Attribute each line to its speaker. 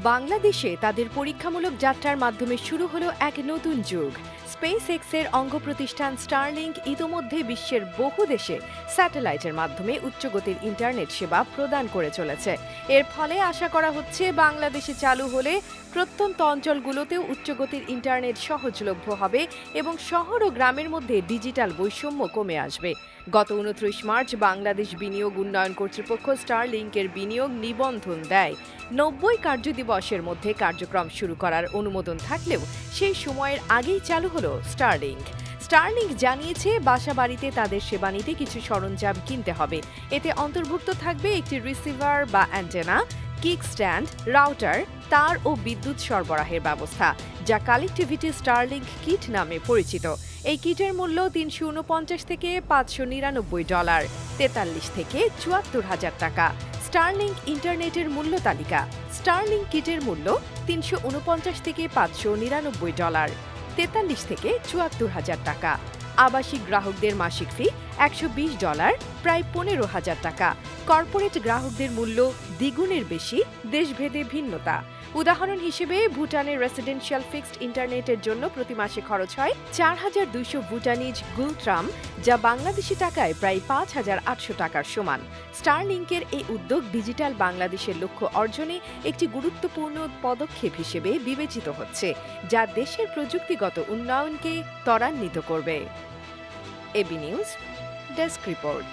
Speaker 1: বাংলাদেশে তাদের পরীক্ষামূলক যাত্রার মাধ্যমে শুরু হলো এক নতুন যুগ। স্পেস এক্সের অঙ্গ প্রতিষ্ঠান স্টারলিংক ইতোমধ্যে বিশ্বের বহু দেশে স্যাটেলাইটের মাধ্যমে উচ্চগতির ইন্টারনেট সেবা প্রদান করে চলেছে। এর ফলে আশা করা হচ্ছে বাংলাদেশে চালু হলে প্রত্যন্ত অঞ্চলগুলোতেও উচ্চগতির ইন্টারনেট সহজলভ্য হবে এবং শহর ও গ্রামের মধ্যে ডিজিটাল বৈষম্য কমে আসবে। গত ২৯ মার্চ বাংলাদেশ বিনিয়োগ উন্নয়ন কর্তৃপক্ষ স্টারলিংকের বিনিয়োগ নিবন্ধন দেয়। ৯০ কার্যদিবসের মধ্যে কার্যক্রম শুরু করার অনুমোদন থাকলেও সেই সময়ের আগেই চালু হলো স্টারলিংক। স্টারলিংক জানিয়েছে বাসাবাড়িতে তাদের সেবা নিতে কিছু সরঞ্জাম কিনতে হবে। এতে অন্তর্ভুক্ত থাকবে একটি রিসিভার বা অ্যান্টেনা, কিক স্ট্যান্ড, রাউটার, তার ও বিদ্যুৎ সরবরাহের ব্যবস্থা, যা কানেক্টিভিটি স্টারলিংক কিট নামে পরিচিত। এই কিটের মূল্য $৩৪৯ থেকে $৫৯৯, ৪৩ থেকে ৭৪,০০০ টাকা। স্টারলিংক ইন্টারনেটের মূল্য তালিকা। স্টারলিংক কিটের মূল্য $৩৪৯ থেকে $৫৯৯, ৪৩ থেকে ৭৪,০০০ টাকা। আবাসিক গ্রাহকদের মাসিক ফি $১২০, প্রায় ১৫,০০০ টাকা। কর্পোরেট গ্রাহকদের মূল্য দ্বিগুণের বেশি, দেশভেদে ভিন্নতা। উদাহরণ হিসেবে ভুটানের রেসিডেন্সিয়াল ফিক্সড ইন্টারনেটের জন্য প্রতি মাসে খরচ হয় ৪,২০০ ভুটানিজ গুলট্রাম, যা বাংলাদেশি টাকায় প্রায় ৫,৮০০ টাকার সমান। স্টারলিংকের এই উদ্যোগ ডিজিটাল বাংলাদেশের লক্ষ্য অর্জনে একটি গুরুত্বপূর্ণ পদক্ষেপ হিসেবে বিবেচিত হচ্ছে, যা দেশের প্রযুক্তিগত উন্নয়নকে ত্বরান্বিত করবে। AB news desk report.